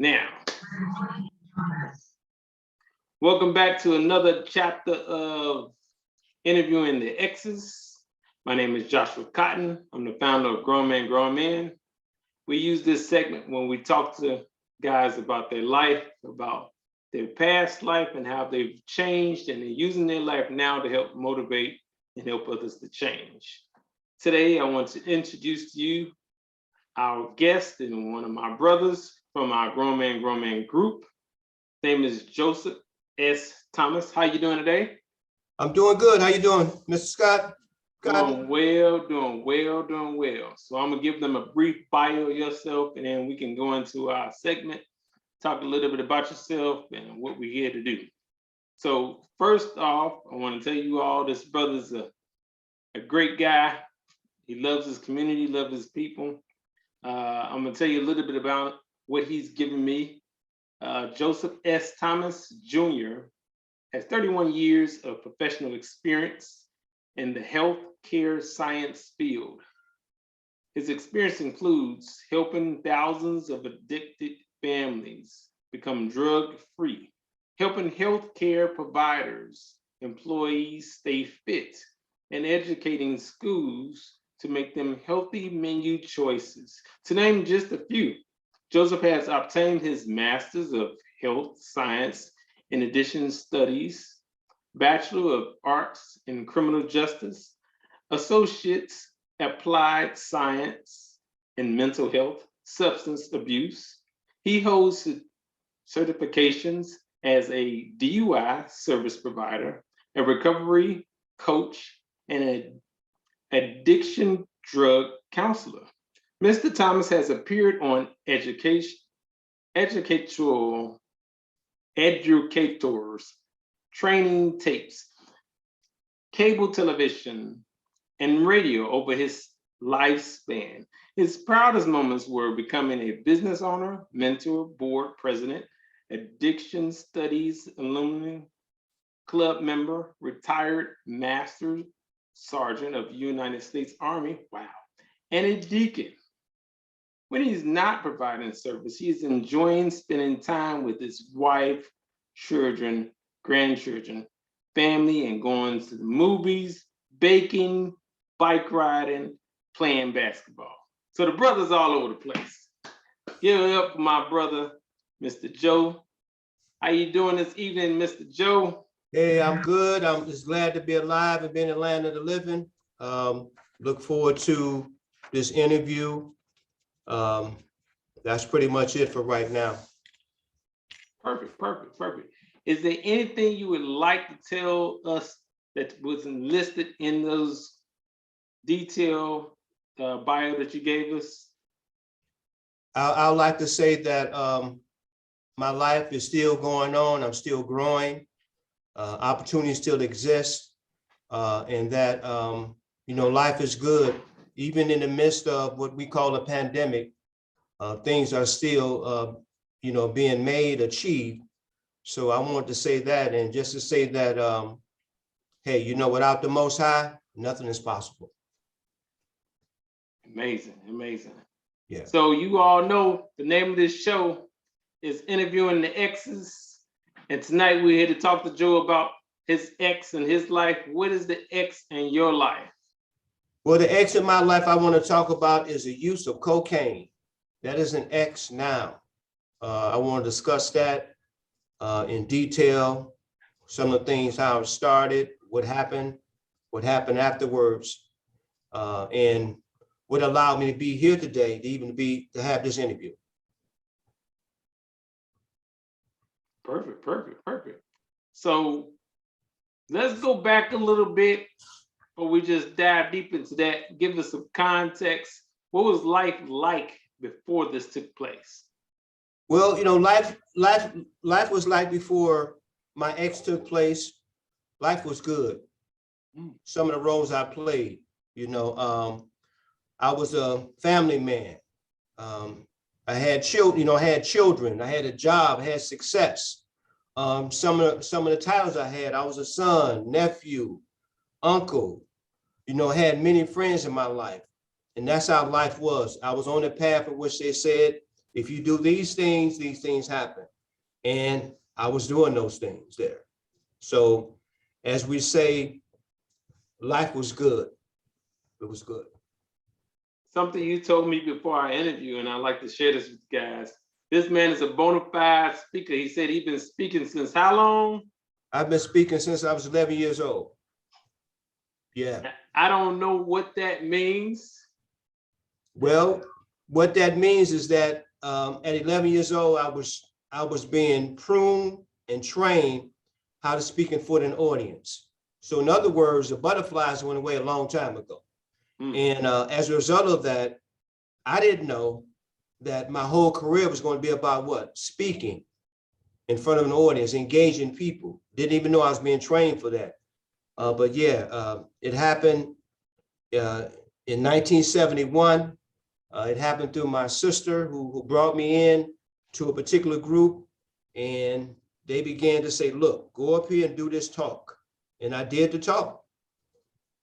Now, welcome back to another chapter of Interviewing the X's. My name is Joshua Cotton. I'm the founder of Grown Man, Grown Man. We use this segment when we talk to guys about their life, about their past life and how they've changed, and they're using their life now to help motivate and help others to change. Today, I want to introduce to you our guest and one of my brothers from our Grown Man group. His name is Joseph S. Thomas. How you doing today? I'm doing good. How you doing, Mr. Scott? Doing well. So I'm gonna give them a brief bio of yourself, and then we can go into our segment, talk a little bit about yourself and what we're here to do. So first off, I want to tell you all this brother's a great guy. He loves his community, loves his people. I'm gonna tell you a little bit about what he's given me. Joseph S. Thomas Jr. has 31 years of professional experience in the healthcare science field. His experience includes helping thousands of addicted families become drug-free, helping healthcare providers, employees stay fit, and educating schools to make them healthy menu choices. To name just a few, Joseph has obtained his Master's of Health Science in Addiction Studies, Bachelor of Arts in Criminal Justice, Associates Applied Science in Mental Health, Substance Abuse. He holds certifications as a DUI service provider, a recovery coach, and an addiction drug counselor. Mr. Thomas has appeared on educators, training tapes, cable television, and radio over his lifespan. His proudest moments were becoming a business owner, mentor, board president, addiction studies alumni club member, retired master sergeant of United States Army, wow, and a deacon. When he's not providing service, he is enjoying spending time with his wife, children, grandchildren, family, and going to the movies, baking, bike riding, playing basketball. So the brother's all over the place. Give it up for my brother, Mr. Joe. How you doing this evening, Mr. Joe? Hey, I'm good. I'm just glad to be alive and be in the land of the living. Look forward to this interview. That's pretty much it for right now. Perfect. Is there anything you would like to tell us that was enlisted in those detailed bio that you gave us? I'd like to say that my life is still going on. I'm still growing. Opportunities still exist, and that life is good. Even in the midst of what we call a pandemic, things are still being made, achieved. So I want to say that, and just to say that, hey, without the Most High, nothing is possible. Amazing. Yeah. So you all know the name of this show is Interviewing the X's. And tonight we're here to talk to Joe about his X and his life. What is the X in your life? Well, the X in my life I want to talk about is the use of cocaine. That is an X now. I want to discuss that in detail, some of the things, how it started, what happened afterwards, and what allowed me to be here today, to have this interview. Perfect. So let's go back a little bit, or we just dive deep into that. Give us some context. What was life like before this took place? Well, life was like before my ex took place. Life was good. Some of the roles I played, I was a family man. I had children, I had a job, I had success. Some of the titles I had, I was a son, nephew, uncle, had many friends in my life. And that's how life was. I was on the path of which they said If you do these things happen. And I was doing those things there. So as we say, life was good. It was good. Something you told me before our interview, and I'd like to share this with you guys. This man is a bona fide speaker. He said he's been speaking since how long? I've been speaking since I was 11 years old. Yeah. I don't know what that means. Well, what that means is that at 11 years old, I was being pruned and trained how to speak in front of an audience. So in other words, the butterflies went away a long time ago. And as a result of that, I didn't know that my whole career was going to be about what? Speaking in front of an audience, engaging people. Didn't even know I was being trained for that. But yeah, it happened in 1971. It happened through my sister who brought me in to a particular group, and they began to say, look, go up here and do this talk. And I did the talk.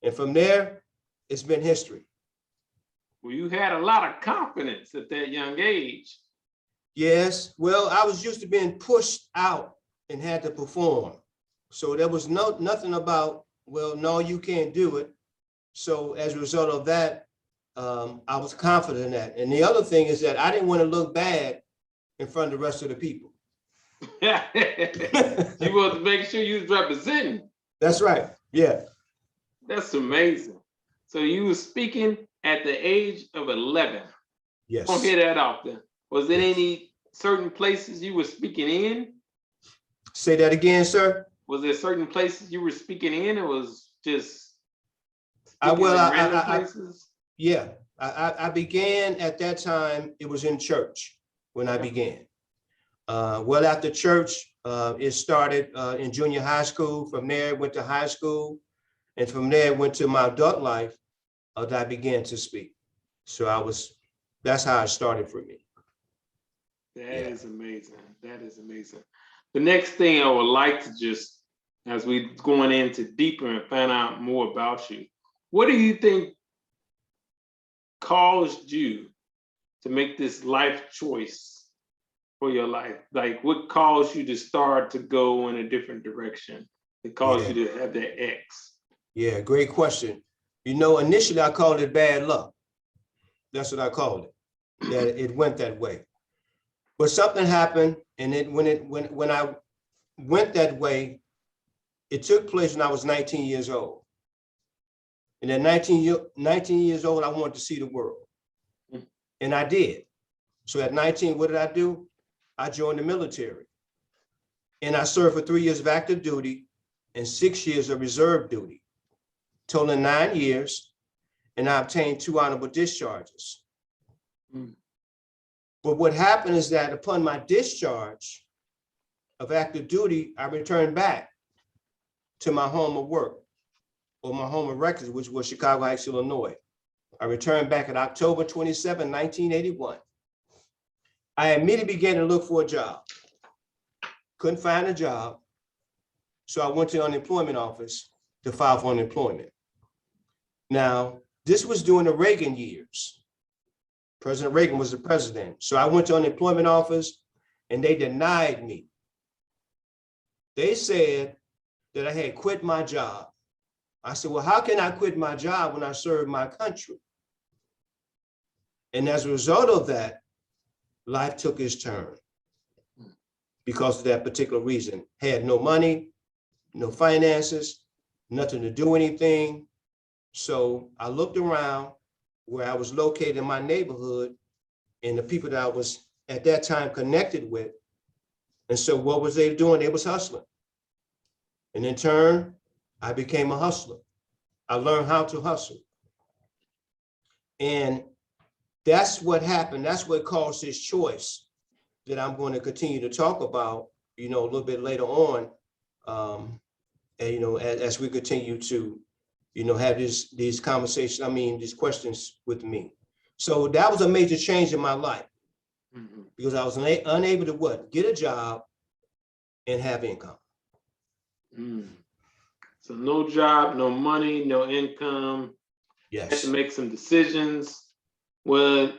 And from there, it's been history. Well, you had a lot of confidence at that young age. Yes, well, I was used to being pushed out and had to perform. So there was nothing about, well, no, you can't do it. So as a result of that, I was confident in that. And the other thing is that I didn't want to look bad in front of the rest of the people. You wanted to make sure you was representing. That's right. Yeah. That's amazing. So you were speaking at the age of 11. Yes. Don't hear that often. Was there Yes. any certain places you were speaking in? Say that again, sir. Was there certain places you were speaking in, or was just Well, places? Yeah, I began at that time. It was in church when I began. Well, after church, it started in junior high school. From there, went to high school, and from there went to my adult life that I began to speak. So that's how it started for me. That is amazing. That is amazing. The next thing I would like to just, as we're going into deeper and find out more about you, what do you think caused you to make this life choice for your life? Like, what caused you to start to go in a different direction? It caused you to have that X? Yeah, great question. You know, initially I called it bad luck. That's what I called it, that it went that way. But something happened, and when I went that way, it took place when I was 19 years old. And at 19 years old, I wanted to see the world. And I did. So at 19, what did I do? I joined the military. And I served for 3 years of active duty and 6 years of reserve duty, totaling 9 years, and I obtained 2 honorable discharges. But what happened is that upon my discharge of active duty, I returned back to my home of work, or my home of records, which was Chicago Heights, Illinois. I returned back on October 27, 1981. I immediately began to look for a job. Couldn't find a job. So I went to the unemployment office to file for unemployment. Now, this was during the Reagan years. President Reagan was the president. So I went to unemployment office and they denied me. They said that I had quit my job. I said, well, how can I quit my job when I serve my country? And as a result of that, life took its turn because of that particular reason. Had no money, no finances, nothing to do anything. So I looked around where I was located in my neighborhood and the people that I was at that time connected with. And so what was they doing? They was hustling. And in turn, I became a hustler. I learned how to hustle. And that's what happened. That's what caused this choice that I'm going to continue to talk about, you know, a little bit later on. And, you know, as we continue to, you know, have these conversations, these questions with me. So that was a major change in my life because I was unable to what? Get a job and have income. So no job, no money, no income. Yes. Had to make some decisions. Well,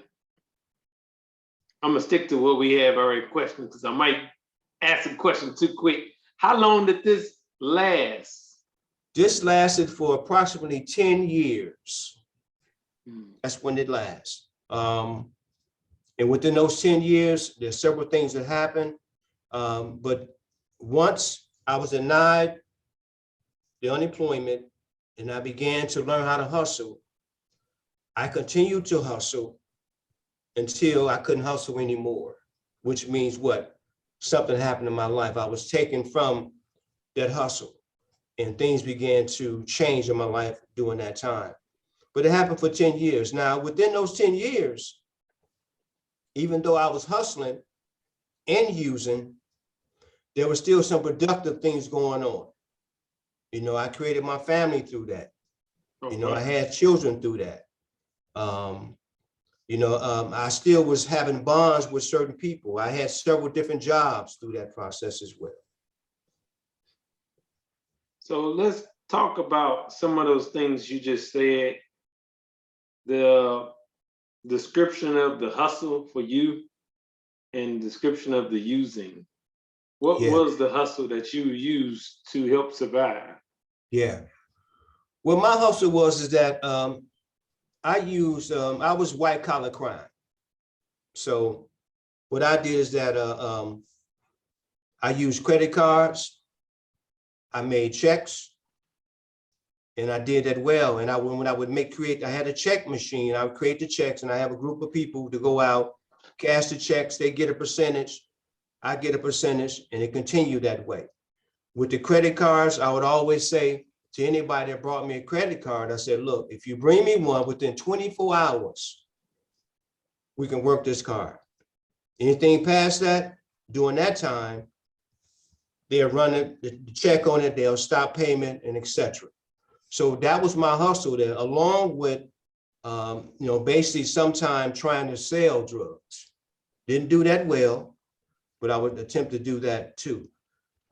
I'm gonna stick to what we have already questioned because I might ask a question too quick. How long did this last? This lasted for approximately 10 years. That's when it lasts. And within those 10 years, there's several things that happened. But once I was denied the unemployment and I began to learn how to hustle, I continued to hustle until I couldn't hustle anymore, which means what? Something happened in my life. I was taken from that hustle and things began to change in my life during that time. But it happened for 10 years. Now, within those 10 years, even though I was hustling and using, there were still some productive things going on. You know, I created my family through that. You know, I had children through that. I still was having bonds with certain people. I had several different jobs through that process as well. So let's talk about some of those things you just said. The description of the hustle for you and description of the using. What was the hustle that you used to help survive? Yeah. Well, my hustle is that I was white collar crime. So what I did is that I used credit cards, I made checks, and I did that well. And when I would I had a check machine, I would create the checks and I have a group of people to go out, cash the checks, they get a percentage, I get a percentage, and it continued that way. With the credit cards, I would always say to anybody that brought me a credit card, I said, look, if you bring me one within 24 hours, we can work this card. Anything past that, during that time, they'll run the check on it, they'll stop payment and etc. So that was my hustle there, along with, basically sometime trying to sell drugs. Didn't do that well, but I would attempt to do that too.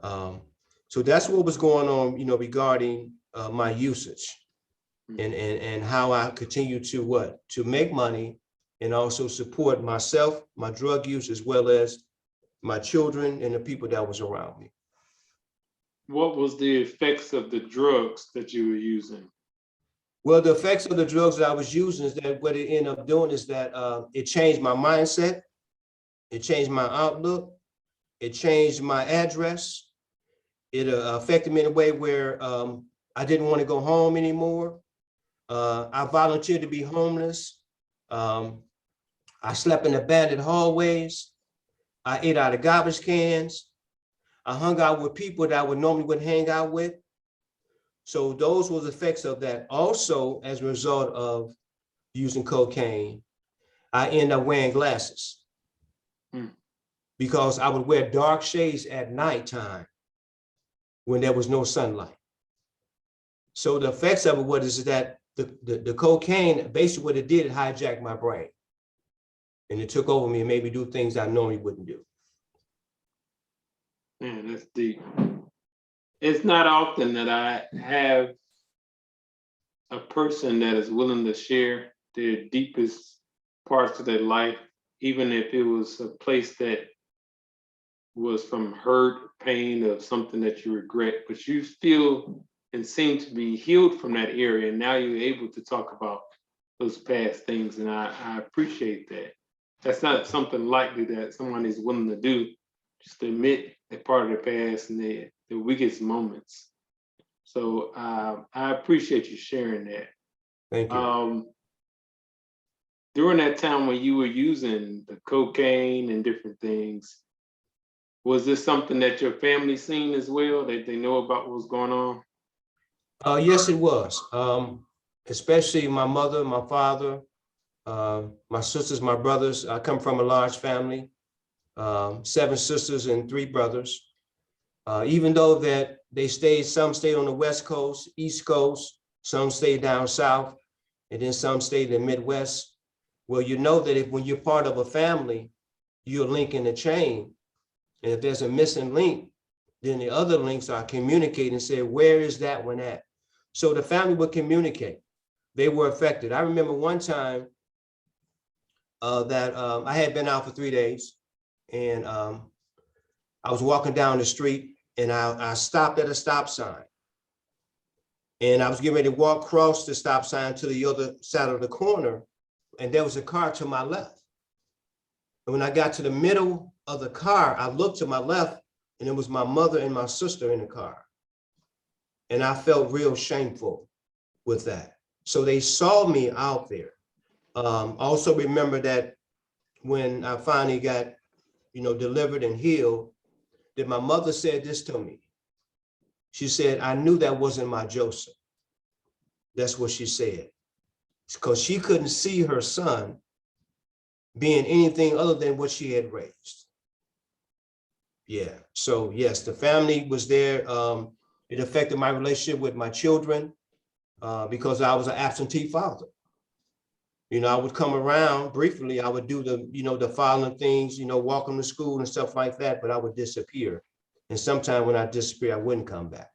So that's what was going on, regarding my usage and how I continue to make money and also support myself, my drug use, as well as my children and the people that was around me. What was the effects of the drugs that you were using? Well, the effects of the drugs that I was using is that what it ended up doing is that it changed my mindset, it changed my outlook, it changed my address, it affected me in a way where I didn't want to go home anymore. I volunteered to be homeless. I slept in abandoned hallways. I ate out of garbage cans. I hung out with people that I wouldn't hang out with. So those were the effects of that. Also, as a result of using cocaine, I ended up wearing glasses because I would wear dark shades at nighttime when there was no sunlight. So the effects of it is that the cocaine, basically what it did, it hijacked my brain. And it took over me and made me do things I normally wouldn't do. Man, that's deep. It's not often that I have a person that is willing to share their deepest parts of their life, even if it was a place that was from hurt, pain, or something that you regret, but you feel and seem to be healed from that area. And now you're able to talk about those past things. And I appreciate that. That's not something likely that someone is willing to do, just to admit that part of their past and the weakest moments. So I appreciate you sharing that. Thank you. During that time when you were using the cocaine and different things, was this something that your family seen as well, that they know about what was going on? Yes, it was. Especially my mother, my father, my sisters, my brothers. I come from a large family, 7 sisters and 3 brothers. Even though that some stayed on the West Coast, East Coast, some stayed down South, and then some stayed in the Midwest. Well, you know that when you're part of a family, you're linking the chain. And if there's a missing link, then the other links are communicating and say, where is that one at? So the family would communicate. They were affected. I remember one time, that I had been out for 3 days, and I was walking down the street, and I stopped at a stop sign. And I was getting ready to walk across the stop sign to the other side of the corner, and there was a car to my left. And when I got to the middle of the car, I looked to my left, and it was my mother and my sister in the car. And I felt real shameful with that. So they saw me out there. Also remember that when I finally got, delivered and healed, that my mother said this to me. She said, I knew that wasn't my Joseph. That's what she said. Because she couldn't see her son being anything other than what she had raised. Yeah, so yes, the family was there. It affected my relationship with my children because I was an absentee father. I would come around briefly, I would do the following things, walk them to school and stuff like that, but I would disappear. And sometimes when I disappear, I wouldn't come back.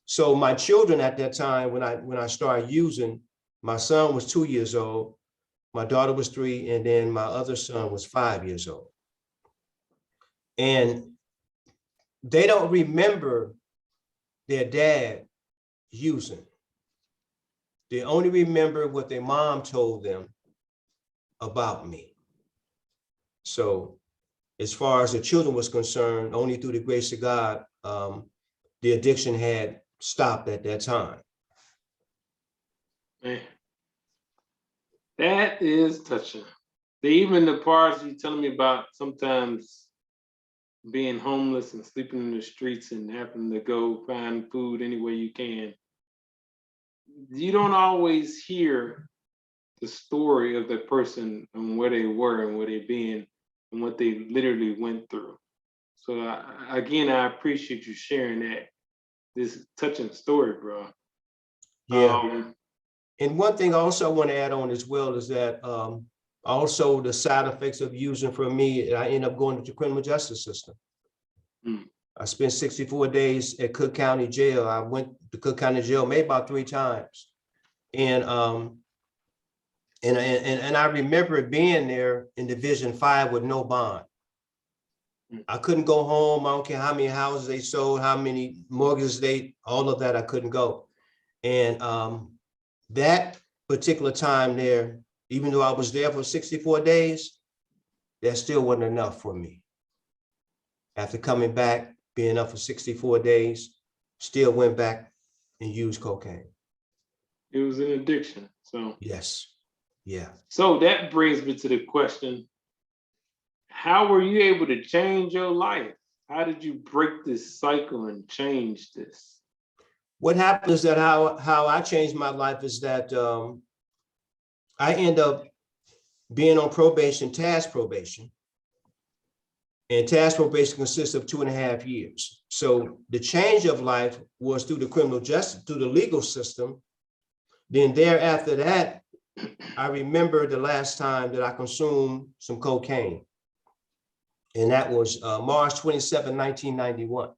So my children at that time, when I started using, my son was 2 years old, my daughter was 3, and then my other son was 5 years old. And they don't remember their dad using. They only remember what their mom told them about me. So as far as the children was concerned, only through the grace of God, the addiction had stopped at that time. Man, that is touching. Even the parts you're telling me about sometimes being homeless and sleeping in the streets and having to go find food any way you can. You don't always hear the story of the person and where they were and where they've been and what they literally went through. So again, I appreciate you sharing this touching story, bro. Yeah. And one thing I also want to add on as well is that also the side effects of using for me, I ended up going to the criminal justice system. I spent 64 days at Cook County Jail. I went to Cook County Jail maybe about 3 times. And I remember being there in Division 5 with no bond. I couldn't go home. I don't care how many houses they sold, how many mortgages all of that, I couldn't go. And that particular time there, even though I was there for 64 days, that still wasn't enough for me. After coming back, being up for 64 days, still went back and used cocaine. It was an addiction. So yes, yeah. So that brings me to the question: how were you able to change your life? How did you break this cycle and change this? What happened is that how I changed my life is that I end up being on probation, task probation. And task probation consists of 2.5 years. So the change of life was through the criminal justice, through the legal system. Then thereafter that, I remember the last time that I consumed some cocaine. And that was March 27, 1991.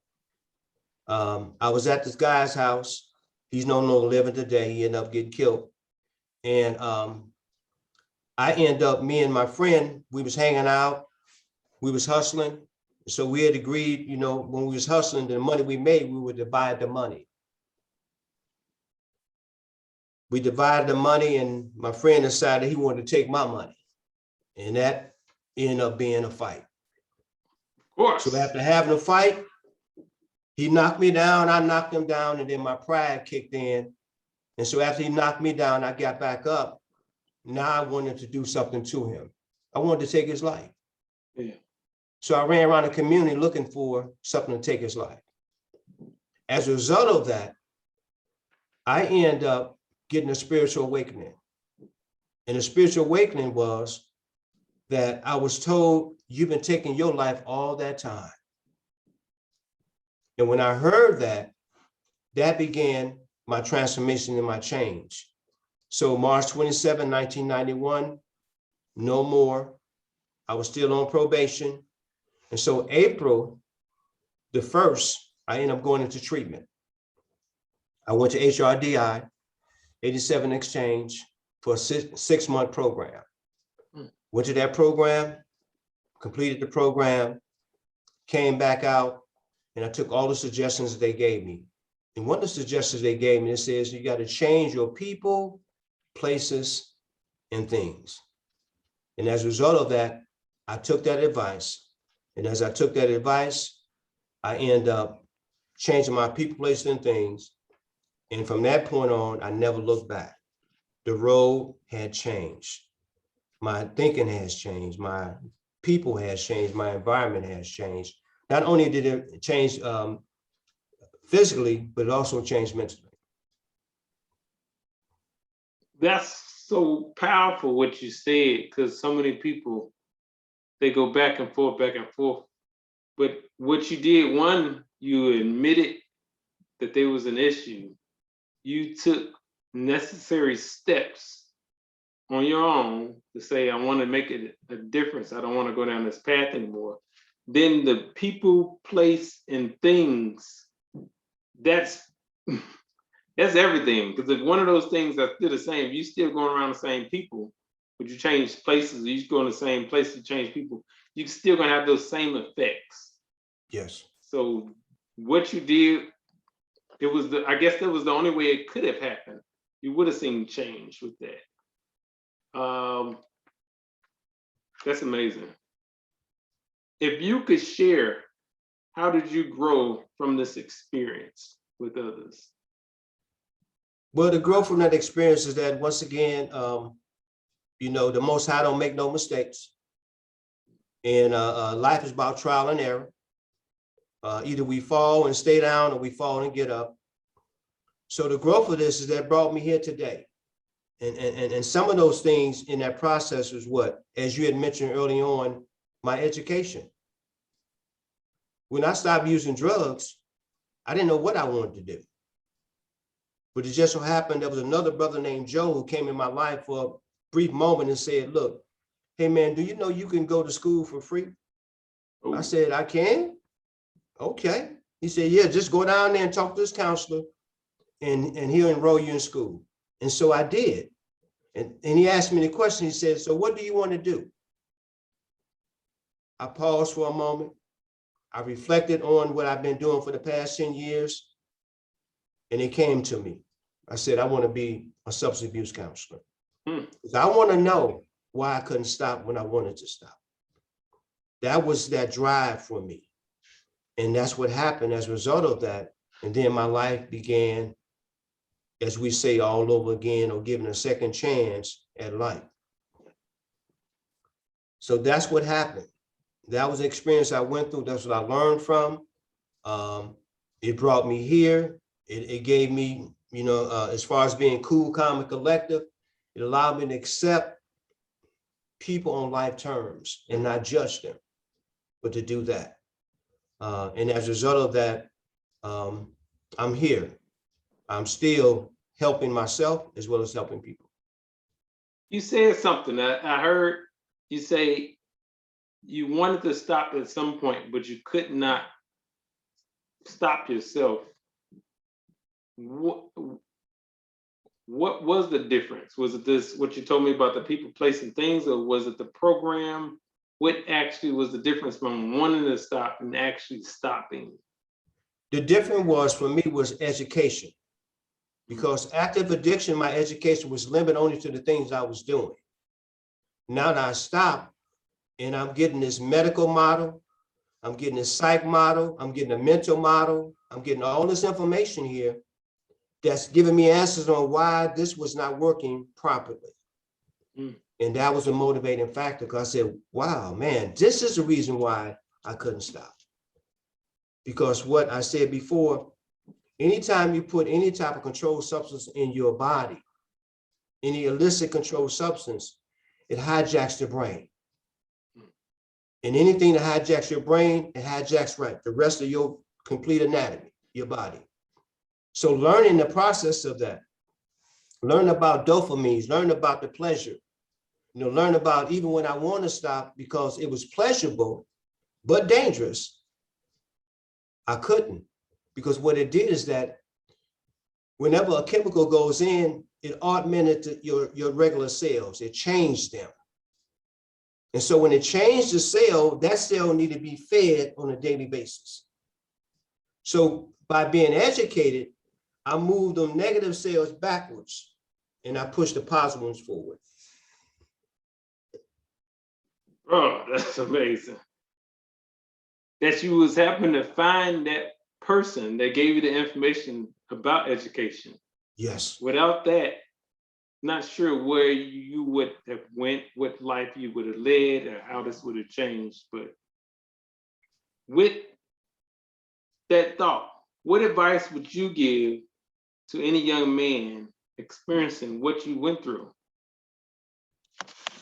I was at this guy's house. He's no longer living today. He ended up getting killed. And I ended up, me and my friend, we was hanging out. We was hustling. So we had agreed, when we was hustling, the money we made, we would divide the money. We divided the money, and my friend decided he wanted to take my money. And that ended up being a fight. Of course. So after having a fight, he knocked me down, I knocked him down, and then my pride kicked in. And so after he knocked me down, I got back up. Now I wanted to do something to him. I wanted to take his life. Yeah. So I ran around the community looking for something to take his life. As a result of that, I ended up getting a spiritual awakening. And the spiritual awakening was that I was told, you've been taking your life all that time. And when I heard that, that began my transformation and my change. So March 27, 1991, no more. I was still on probation. And so April the 1st, I ended up going into treatment. I went to HRDI, 87 Exchange, for a 6-month program. Went to that program, completed the program, came back out, and I took all the suggestions that they gave me. And one of the suggestions they gave me, it says, you got to change your people, places, and things. And as a result of that, I took that advice. And as I took that advice, I ended up changing my people, places, and things. And from that point on, I never looked back. The road had changed. My thinking has changed. My people has changed. My environment has changed. Not only did it change physically, but it also changed mentally. That's so powerful what you said, because so many people, they go back and forth, back and forth. But what you did, one, you admitted that there was an issue. You took necessary steps on your own to say, I want to make it a difference. I don't want to go down this path anymore. Then the people, place, and things, that's everything. Because if one of those things are still the same, you still going around the same people, but you change places, you go in the same place, you change people, you're still gonna have those same effects. Yes. So what you did, I guess that was the only way it could have happened. You would have seen change with that. That's amazing. If you could share, how did you grow from this experience with others? Well, the growth from that experience is that, once again, the Most High don't make no mistakes. And life is about trial and error. Either we fall and stay down, or we fall and get up. So the growth of this is that brought me here today. And some of those things in that process was what, as you had mentioned early on, my education. When I stopped using drugs, I didn't know what I wanted to do. But it just so happened there was another brother named Joe who came in my life for a brief moment and said, look, hey man, do you know you can go to school for free? Ooh. I said, I can? Okay. He said, yeah, just go down there and talk to this counselor and he'll enroll you in school. And so I did. And he asked me the question, he said, so what do you want to do? I paused for a moment. I reflected on what I've been doing for the past 10 years. And it came to me. I said, I want to be a substance abuse counselor. Because I want to know why I couldn't stop when I wanted to stop. That was that drive for me. And that's what happened as a result of that. And then my life began, as we say, all over again, or given a second chance at life. So that's what happened. That was the experience I went through. That's what I learned from. It brought me here. It gave me, as far as being cool, calm, and collective, it allowed me to accept people on life terms and not judge them, but to do that. And as a result of that, I'm here. I'm still helping myself as well as helping people. You said something. I heard you say you wanted to stop at some point, but you could not stop yourself. What was the difference? Was it this, what you told me about the people, place, and things, or was it the program? What actually was the difference from wanting to stop and actually stopping? The difference was, for me, was education. Because active addiction, my education was limited only to the things I was doing. Now that I stopped, and I'm getting this medical model, I'm getting this psych model, I'm getting a mental model, I'm getting all this information here that's giving me answers on why this was not working properly. And that was a motivating factor, because I said, wow, man, this is the reason why I couldn't stop. Because what I said before, anytime you put any type of controlled substance in your body, any illicit controlled substance, it hijacks the brain. And anything that hijacks your brain, it hijacks the rest of your complete anatomy, your body. So learning the process of that, learn about dopamines, learn about the pleasure, learn about even when I want to stop, because it was pleasurable, but dangerous, I couldn't. Because what it did is that whenever a chemical goes in, it augmented your regular cells, it changed them. And so when it changed the cell, that cell needed to be fed on a daily basis. So by being educated, I moved them negative cells backwards and I pushed the positive ones forward. Oh, that's amazing. That you was happening to find that person that gave you the information about education. Yes. Without that, not sure where you would have went, what life you would have led, or how this would have changed. But with that thought, what advice would you give to any young man experiencing what you went through?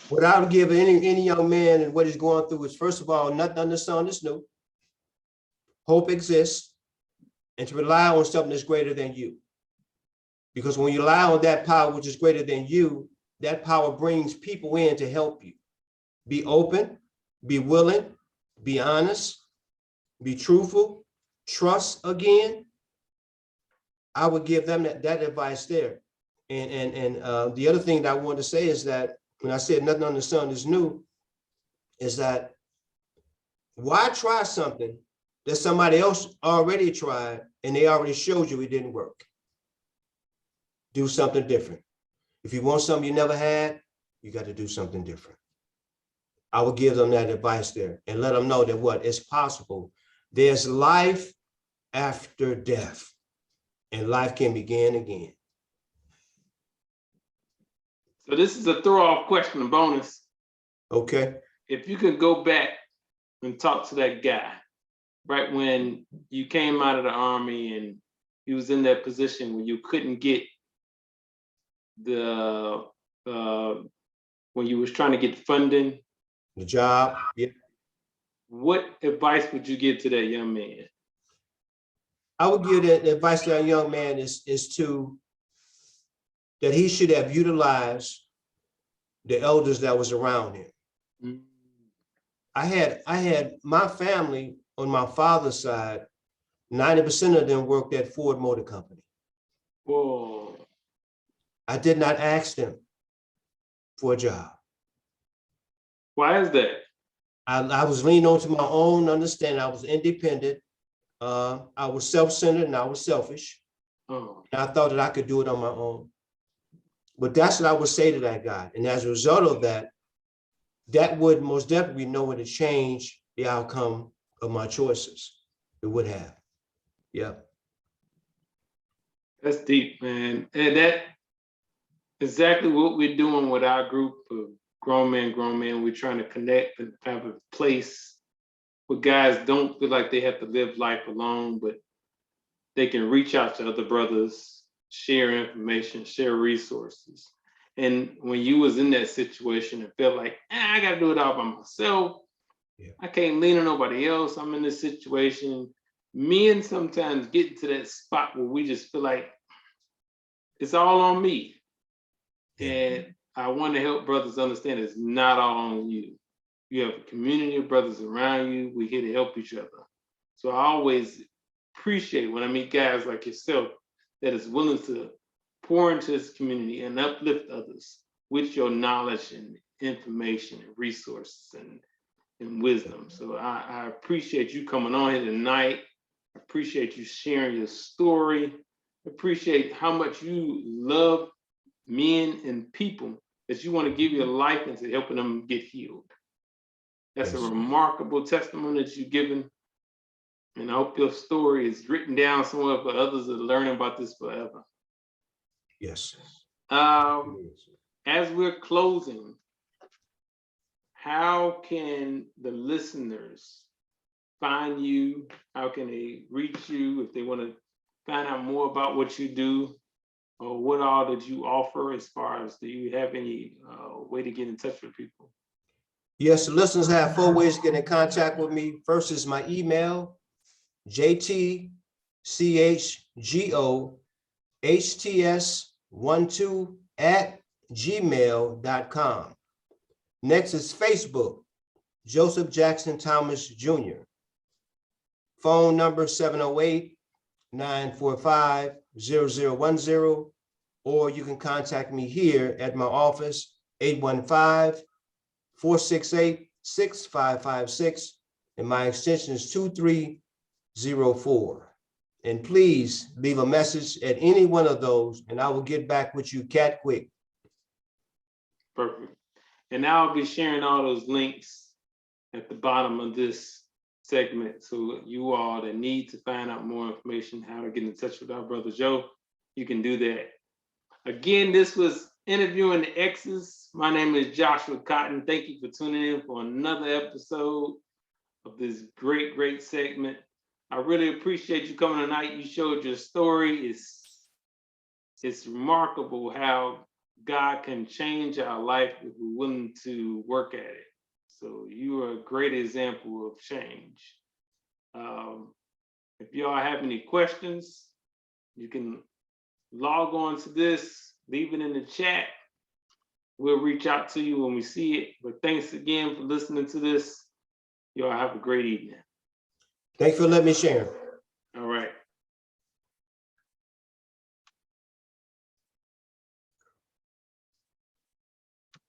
What I would give any young man and what he's going through is, first of all, nothing under the sun is new. Hope exists, and to rely on something that's greater than you. Because when you rely on that power which is greater than you, that power brings people in to help you. Be open, be willing, be honest, be truthful, trust again. I would give them that advice there. And the other thing that I wanted to say is that when I said nothing under the sun is new, is that why try something that somebody else already tried and they already showed you it didn't work? Do something different. If you want something you never had, you got to do something different. I would give them that advice there and let them know that what is possible. There's life after death, and life can begin again. So this is a throw-off question, a bonus. Okay. If you could go back and talk to that guy, right when you came out of the Army and he was in that position where you couldn't get the, when you was trying to get funding, The job, yeah. what advice would you give to that young man? I would give that advice to that young man is that he should have utilized the elders that was around him. Mm. I had my family on my father's side, 90% of them worked at Ford Motor Company. Whoa. I did not ask them for a job. Why is that? I was leaning on to my own understanding. I was independent. I was self-centered and I was selfish. Oh. And I thought that I could do it on my own. But that's what I would say to that guy. And as a result of that, that would most definitely know what to change the outcome of my choices. It would have. Yeah. That's deep, man. And that exactly what we're doing with our group of grown men. We're trying to connect and have a place where guys don't feel like they have to live life alone, but they can reach out to other brothers, share information, share resources. And when you was in that situation and felt like, I gotta do it all by myself, yeah. I can't lean on nobody else, I'm in this situation. Men sometimes get to that spot where we just feel like it's all on me. Yeah. And I want to help brothers understand it's not all on you. You have a community of brothers around you. We're here to help each other. So I always appreciate when I meet guys like yourself that is willing to pour into this community and uplift others with your knowledge and information and resources and wisdom. So I appreciate you coming on here tonight. I appreciate you sharing your story. I appreciate how much you love men and people that you want to give your life into helping them get healed. That's yes. A remarkable testimony that you've given. And I hope your story is written down somewhere for others that are learning about this forever. Yes. As we're closing, how can the listeners find you? How can they reach you if they want to find out more about what you do? Or what all did you offer as far as, do you have any way to get in touch with people? Yes, the listeners have 4 ways to get in contact with me. First is my email, jtchgohts12@gmail.com. Next is Facebook, Joseph Jackson Thomas Jr. Phone number 708-945-0010, or you can contact me here at my office, 815-482-5500. 468-6556, and my extension is 2304. And please leave a message at any one of those, and I will get back with you cat quick. Perfect. And I'll be sharing all those links at the bottom of this segment. So you all that need to find out more information, how to get in touch with our brother Joe, you can do that. Again, this was Interviewing the Exes. My name is Joshua Cotton. Thank you for tuning in for another episode of this great segment. I really appreciate you coming tonight. You showed your story. It's remarkable how God can change our life if we're willing to work at it. So you are a great example of change. If y'all have any questions, you can log on to this, leave it in the chat. We'll reach out to you when we see it. But thanks again for listening to this. Y'all have a great evening. Thanks for letting me share.